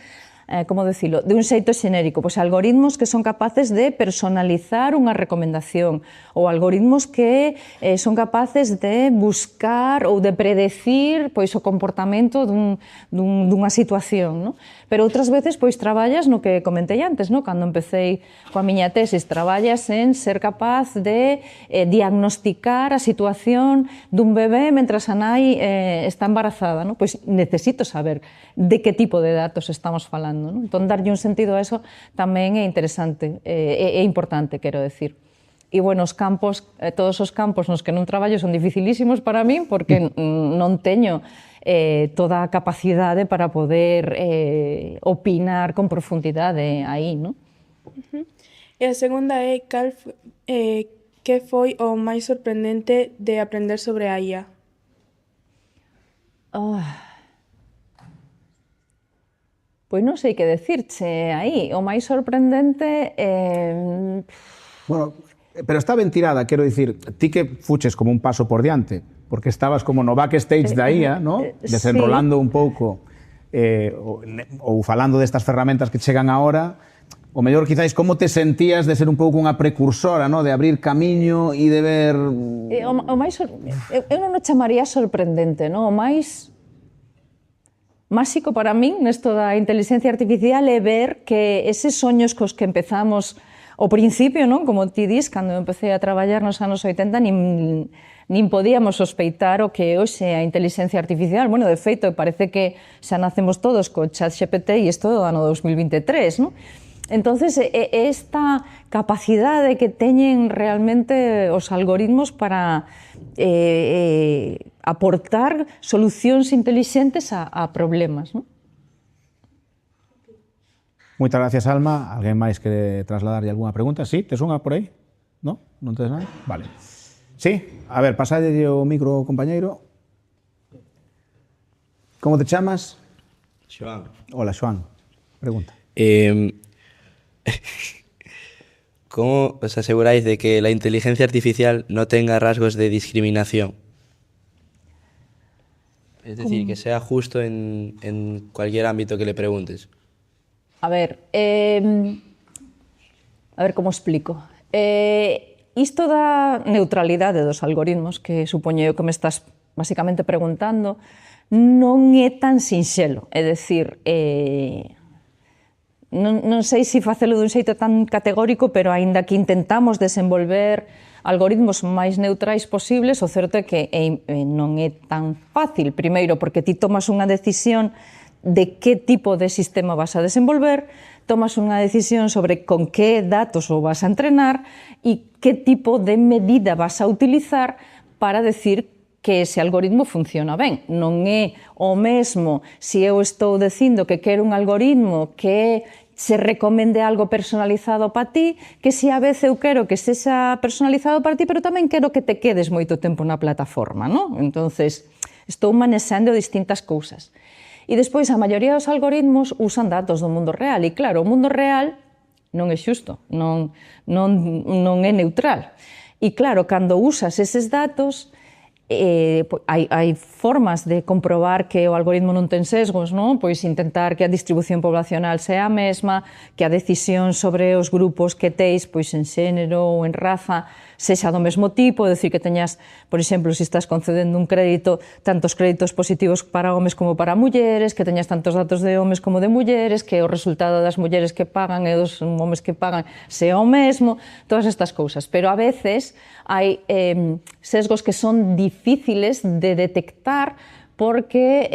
como decilo, de un xeito xenérico, pois algoritmos que son capaces de personalizar unha recomendación ou algoritmos que son capaces de buscar ou de predecir pois o comportamento dunha situación, non? Pero outras veces pois traballas no que comentei antes, non? Cando empecé coa miña tesis, traballas en ser capaz de diagnosticar a situación dun bebé mentras a nai está embarazada, non? Pois necesito saber de que tipo de datos estamos falando, non? Entón, darlle un sentido a eso tamén é interesante, é importante, quero decir. E, bueno, os campos, todos os campos nos que non traballo son dificilísimos para min porque non teño toda a capacidade para poder opinar con profundidade aí, non? E a segunda é que foi o máis sorprendente de aprender sobre a IA? Pois non sei que decirche aí. O máis sorprendente... Bueno, pero está ben tirada, quero dicir, ti que fuches como un paso por diante, porque estabas como no backstage da IA, ¿no? Desenrolando un pouco ou falando destas ferramentas que chegan agora, o mellor quizáis como te sentías de ser un pouco unha precursora, ¿no? De abrir camiño e de ver... O máis... Eu non o chamaría sorprendente, ¿no? O máis máxico para min nesto da inteligencia artificial é ver que eses soños cos que empezamos ao principio, non? Como ti dis, cando empecé a traballar nos anos 80, nin podíamos sospeitar o que hoxe a inteligencia artificial. Bueno, de feito, parece que xa nacemos todos co ChatGPT e isto do ano 2023, non? Entonces, esta capacidade que teñen realmente os algoritmos para aportar solucións intelixentes a problemas, non? Moitas gracias, Alma. Alguén máis quere trasladarlle algunha pregunta? Sí, tes unha por aí? Non? Non tes nada? Vale. Sí, a ver, pasadelle o micro, compañeiro. Como te chamas? Xoán. Hola, Xoán. Pregunta. ¿Cómo os aseguráis de que la inteligencia artificial no tenga rasgos de discriminación? Es decir, que sea justo en cualquier ámbito que le preguntes. A ver como explico. Isto da neutralidade dos algoritmos, que supoño eu que me estás basicamente preguntando, non é tan sinxelo. É dicir, non sei se facelo dun xeito tan categórico, pero aínda que intentamos desenvolver algoritmos máis neutrais posibles, o certo é que non é tan fácil. Primeiro, porque ti tomas unha decisión de que tipo de sistema vas a desenvolver, tomas unha decisión sobre con que datos o vas a entrenar e que tipo de medida vas a utilizar para decir que ese algoritmo funciona ben. Non é o mesmo se eu estou dicindo que quero un algoritmo que se recomende algo personalizado para ti, que se a vez eu quero que sexa personalizado para ti, pero tamén quero que te quedes moito tempo na plataforma, non? Entonces, estou manexando distintas cousas. E despois, a maioría dos algoritmos usan datos do mundo real. E claro, o mundo real non é xusto, non é neutral. E claro, cando usas eses datos, hai formas de comprobar que o algoritmo non ten sesgos, non? Pois intentar que a distribución poblacional sea a mesma, que a decisión sobre os grupos que teis, pois en xénero ou en raza, sexa do mesmo tipo, é dicir, que teñas, por exemplo, se estás concedendo un crédito, tantos créditos positivos para homes como para mulleres, que teñas tantos datos de homes como de mulleres, que o resultado das mulleres que pagan e dos homes que pagan sea o mesmo, todas estas cousas. Pero a veces hai sesgos que son difíciles de detectar porque,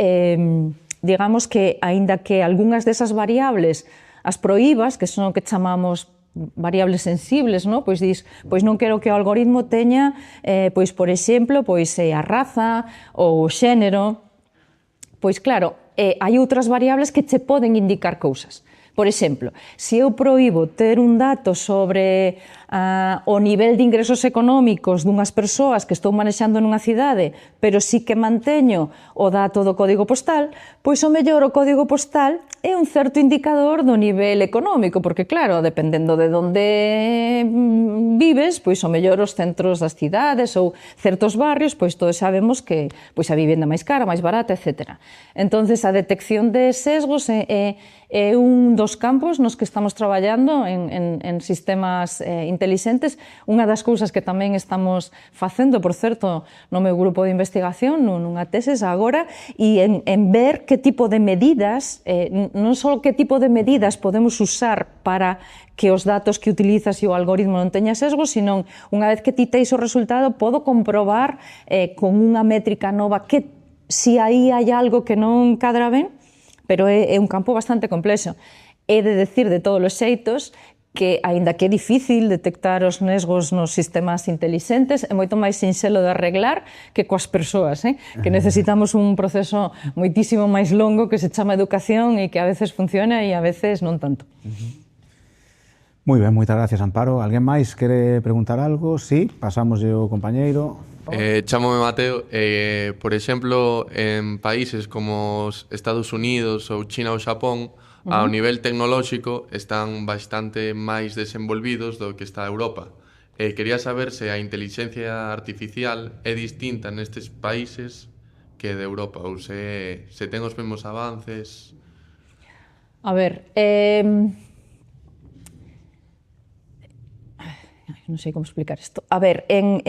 digamos que, aínda que algunhas desas variables as proíbas, que son o que chamamos variables sensibles, non? Pois dis, pois non quero que o algoritmo teña, pois por exemplo, pois a raza ou o xénero. Pois claro, hai outras variables que che poden indicar cousas. Por exemplo, se eu proíbo ter un dato sobre o nivel de ingresos económicos dunhas persoas que estou manexando nunha cidade, pero sí que manteño o dato do código postal, pois o mellor o código postal é un certo indicador do nivel económico, porque claro, dependendo de onde vives, pois o mellor os centros das cidades ou certos barrios, pois todos sabemos que pois a vivenda máis cara, máis barata, etc. Entonces, a detección de sesgos é un dos campos nos que estamos traballando en sistemas intelixentes. Unha das cousas que tamén estamos facendo, por certo, no meu grupo de investigación, nunha tesis agora, e en ver que tipo de medidas, non só que tipo de medidas podemos usar para que os datos que utilizas e o algoritmo non teña sesgos, sino unha vez que ti teis o resultado, podo comprobar con unha métrica nova que si aí hai algo que non cadra ben, pero é un campo bastante complexo. He de decir de todos os xeitos que, aínda que é difícil detectar os nesgos nos sistemas intelixentes, é moito máis sinxelo de arreglar que coas persoas, que necesitamos un proceso moitísimo máis longo que se chama educación e que a veces funciona e a veces non tanto. Moi ben, moitas gracias, Amparo. Alguén máis quere preguntar algo? Sí, pasamos ao compañeiro. Chámome Mateo. Por exemplo, en países como os Estados Unidos ou China ou Xapón, ao nivel tecnolóxico están bastante máis desenvolvidos do que está a Europa. Quería saber se a inteligencia artificial é distinta nestes países que de Europa, ou se ten os mesmos avances. A ver, non sei como explicar isto. A ver, en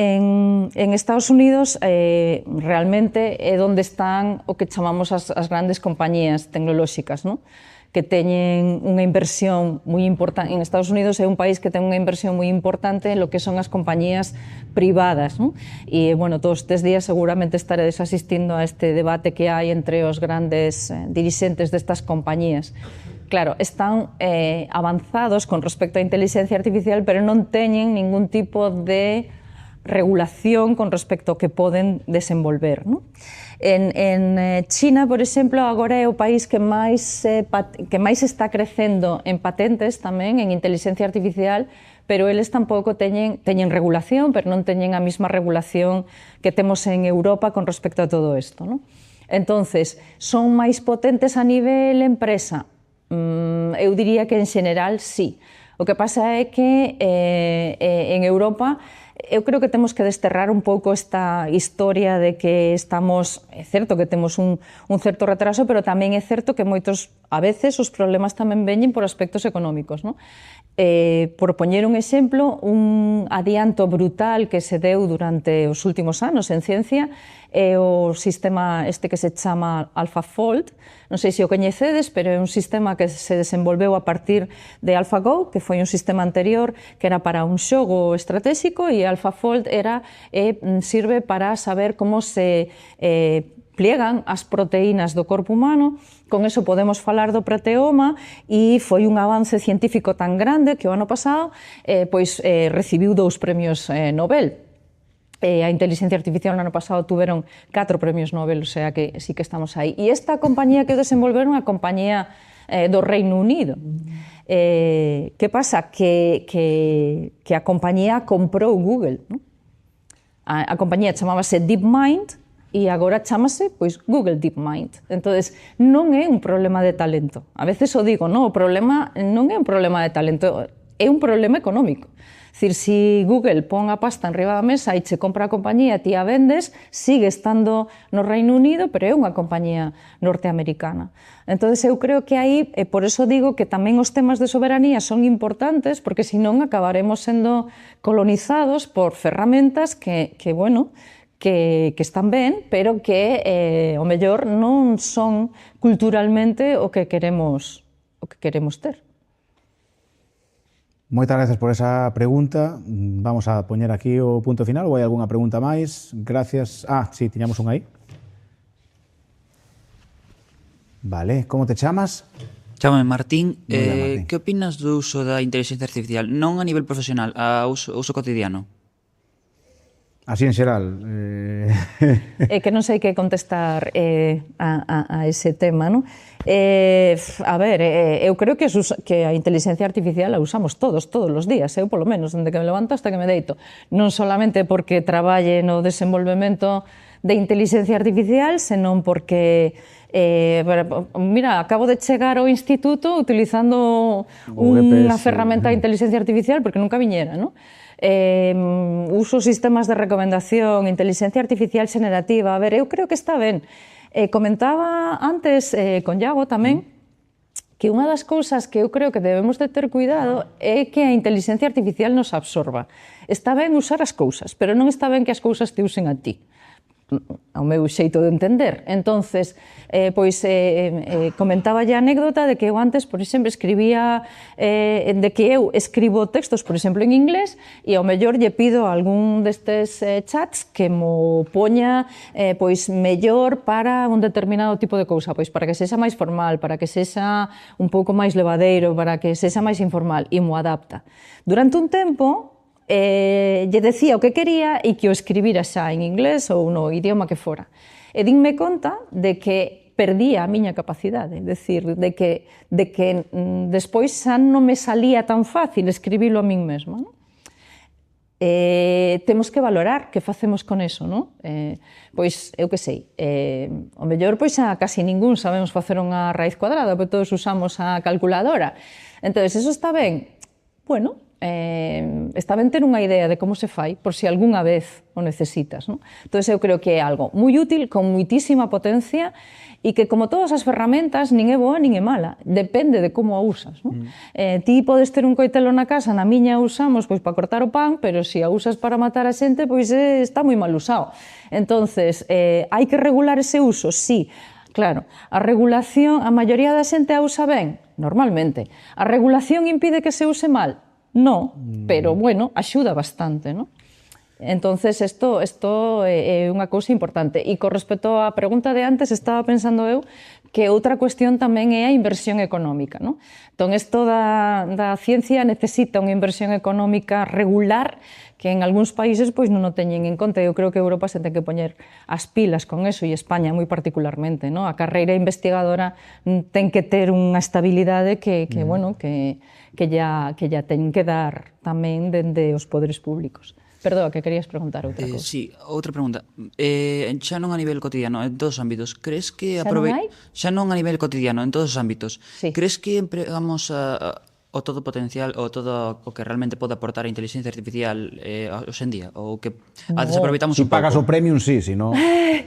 Estados Unidos realmente é onde están o que chamamos as grandes compañías tecnolóxicas, non? Que teñen unha inversión moi importante. En Estados Unidos é un país que ten unha inversión moi importante en lo que son as compañías privadas, non? E, bueno, todos estes días seguramente estaredes asistindo a este debate que hai entre os grandes dirixentes destas compañías. Claro, están avanzados con respecto á inteligencia artificial, pero non teñen ningún tipo de regulación con respecto ao que poden desenvolver, non? En China, por exemplo, agora é o país que máis está crecendo en patentes tamén, en inteligencia artificial, pero eles tampouco teñen regulación, pero non teñen a mesma regulación que temos en Europa con respecto a todo isto, non? Entonces, son máis potentes a nivel empresa? Eu diría que en xeral sí. O que pasa é que en Europa eu creo que temos que desterrar un pouco esta historia de que estamos, é certo que temos un certo retraso, pero tamén é certo que a veces os problemas tamén veñen por aspectos económicos, non? Por poñer un exemplo, un adianto brutal que se deu durante os últimos anos en ciencia é o sistema este que se chama AlphaFold. Non sei se o coñecedes, pero é un sistema que se desenvolveu a partir de AlphaGo, que foi un sistema anterior que era para un xogo estratégico, e AlphaFold sirve para saber como se pliegan as proteínas do corpo humano. Con eso podemos falar do proteoma e foi un avance científico tan grande que o ano pasado recibiu 2 premios Nobel. A inteligencia artificial no ano pasado tuveron 4 premios Nobel, o sea que sí que estamos aí. E esta compañía que o desenvolveron é a compañía do Reino Unido. Que pasa? Que a compañía comprou Google, non? A compañía chamábase DeepMind, e agora chamase Google DeepMind. Entonces, non é un problema de talento. A veces o digo, o problema non é un problema de talento, é un problema económico. Es decir, si Google pon a pasta enriba da mesa e che compra a compañía, ti a vendes, sigue estando no Reino Unido, pero é unha compañía norteamericana. Entonces, eu creo que aí, por eso digo que tamén os temas de soberanía son importantes, porque senón acabaremos sendo colonizados por ferramentas que están ben, pero que o mellor non son culturalmente o que queremos ter. Moitas gracias por esa pregunta. Vamos a poñer aquí o punto final, ou hai algunha pregunta máis? Gracias. Sí, tiñamos un aí. Vale, como te chamas? Chámame Martín. Martín. Que opinas do uso da inteligencia artificial? Non a nivel profesional, a uso cotidiano. Así en xeral. É que non sei que contestar a ese tema, non? A ver, eu creo que a inteligencia artificial a usamos todos os días, eu polo menos, dende que me levanto hasta que me deito. Non solamente porque traballe no desenvolvemento de inteligencia artificial, senón porque mira, acabo de chegar ao instituto utilizando unha ferramenta de inteligencia artificial porque nunca viñera, non? Uso sistemas de recomendación, inteligencia artificial xenerativa. A ver, eu creo que está ben. Comentaba antes con Iago tamén que unha das cousas que eu creo que debemos de ter cuidado é que a inteligencia artificial nos absorba. Está ben usar as cousas, pero non está ben que as cousas te usen a ti, ao meu xeito de entender. Entonces, comentaba a anécdota de que eu antes, por exemplo, escribía de que eu escribo textos, por exemplo, en inglés, e ao mellor lle pido a algún destes chats que mo poña mellor para un determinado tipo de cousa, para que sexa máis formal, para que sexa un pouco máis levadeiro, para que sexa máis informal, e mo adapta. Durante un tempo, lle decía o que quería e que o escribira xa en inglés ou no idioma que fora. E dinme conta de que perdía a miña capacidade, é dicir, de que despois xa non me salía tan fácil escribilo a min mesma. Temos que valorar que facemos con eso, non? Pois, eu que sei, o mellor xa casi ningún sabemos facer unha raíz cuadrada, pero todos usamos a calculadora. Entón, eso está ben? Bueno, está ben ter unha idea de como se fai por se algunha vez o necesitas, non? Entón, eu creo que é algo moi útil, con moitísima potencia, e que, como todas as ferramentas, nin é boa nin é mala, depende de como a usas, non? Ti podes ter un coitelo na casa, na miña usamos para cortar o pan, pero se a usas para matar a xente, está moi mal usado. Entonces, hai que regular ese uso, sí. Claro, a regulación, a maioría da xente a usa ben, normalmente. A regulación impide que se use mal? No, pero, bueno, axuda bastante, non? Entonces, isto é unha cousa importante. E con respecto á pregunta de antes, estaba pensando eu que outra cuestión tamén é a inversión económica, non? Entón, isto da ciencia necesita unha inversión económica regular que en algúns países non o teñen en conta. Eu creo que Europa se ten que poñer as pilas con eso, e España moi particularmente, non? A carreira investigadora ten que ter unha estabilidade que ya ten que dar tamén dende os poderes públicos. Perdoa, que querías preguntar outra cousa. Sí, outra pregunta. Xa non a nivel cotidiano, en todos os ámbitos, crees que Xa non hai? xa non a nivel cotidiano, en todos os ámbitos, Sí. crees que empregamos o todo potencial o todo o que realmente pode aportar a inteligencia artificial hoxe en día, ou que a desaproveitamos Si un pouco? pagas o premium, sí, si no,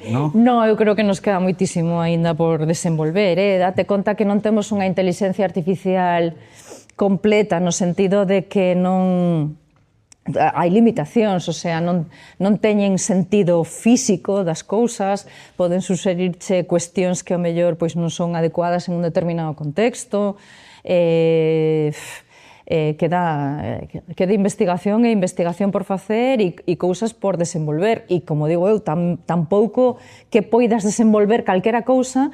no? No, eu creo que nos queda moitísimo aínda por desenvolver, Date conta que non temos unha inteligencia artificial completa no sentido de que non hai limitacións, o sea, non teñen sentido físico das cousas, poden suxerirche cuestións que ao mellor pois non son adecuadas en un determinado contexto, queda investigación e investigación por facer e cousas por desenvolver, e como digo eu, tampouco que poidas desenvolver calquera cousa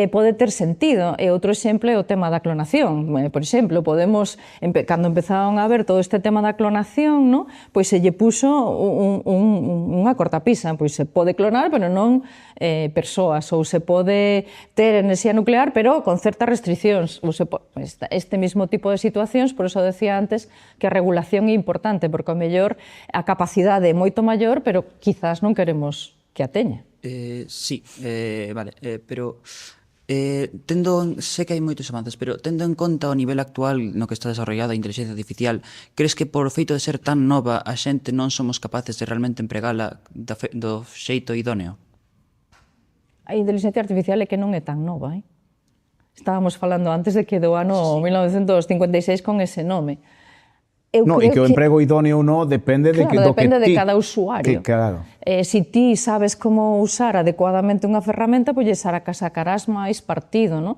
pode ter sentido. E outro exemplo é o tema da clonación. Por exemplo, podemos, cando empezaron a ver todo este tema da clonación, no? Pois se lle puxo unha cortapisa, pois se pode clonar, pero non persoas, ou se pode ter enerxía nuclear, pero con certas restriccións. Este mismo tipo de situacións, por eso decía antes que a regulación é importante, porque ao mellor a capacidade é moito maior, pero quizás non queremos que a teña. Sí, vale, pero sé que hai moitos avances, pero tendo en conta o nivel actual no que está desarrollada a inteligencia artificial, crees que por feito de ser tan nova a xente non somos capaces de realmente empregala do xeito idóneo? A inteligencia artificial é que non é tan nova, Estábamos falando antes de que do ano 1956 con ese nome. No, e que o emprego idóneo ou non depende de Claro, do que depende de ti... cada usuario. Claro. Si ti sabes como usar adecuadamente unha ferramenta, pois sacarás máis partido, non?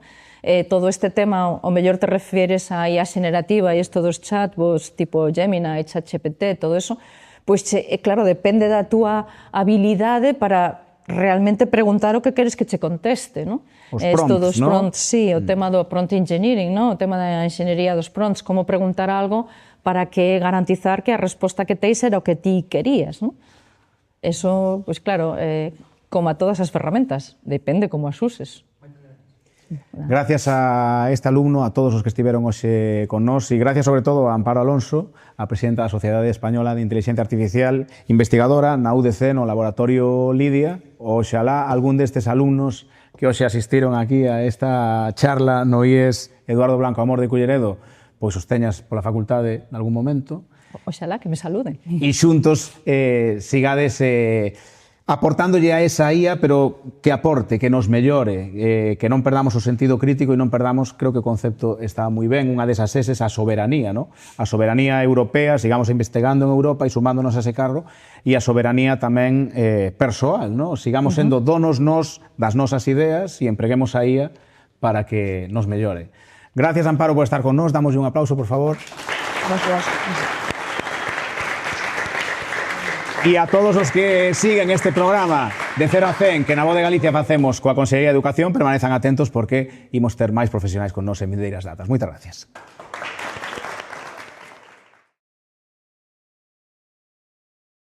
Todo este tema, ao mellor te refieres a IA generativa e isto dos chatbots tipo Gemini, ChatGPT, todo eso, pois claro, depende da túa habilidade para realmente preguntar o que queres que che conteste, non? Os prompts, non? Prompts, sí, o tema do prompt engineering, non? O tema da enxeñería dos prompts, como preguntar algo para que garantizar que a resposta que teis era o que ti querías, non? Eso, pois claro, como a todas as ferramentas, depende como as uses. Gracias a este alumno, a todos os que estiveron hoxe con nós, e gracias sobre todo a Amparo Alonso, a presidenta da Sociedade Española de Inteligencia Artificial, investigadora na UDC no Laboratorio Lidia. Oxalá algún destes alumnos que hoxe asistiron aquí a esta charla no IES Eduardo Blanco Amor de Culleredo, pois os teñas pola facultade en algún momento. Oxalá que me saluden. E xuntos sigades aportándolle a esa IA, pero que aporte, que nos mellore, que non perdamos o sentido crítico e non perdamos, creo que o concepto está moi ben, unha desas eses, a soberanía, ¿no? A soberanía europea, sigamos investigando en Europa e sumándonos a ese carro, e a soberanía tamén persoal, ¿no? Sigamos sendo donos nos das nosas ideas e empreguemos a IA para que nos mellore. Gracias, Amparo, por estar con nós. Damoslle un aplauso, por favor. Gracias. E a todos os que siguen este programa de 0 a 100 que na Voz de Galicia facemos coa Consellería de Educación, permanezan atentos porque imos ter máis profesionais con nós en vindeiras datas. Moitas gracias.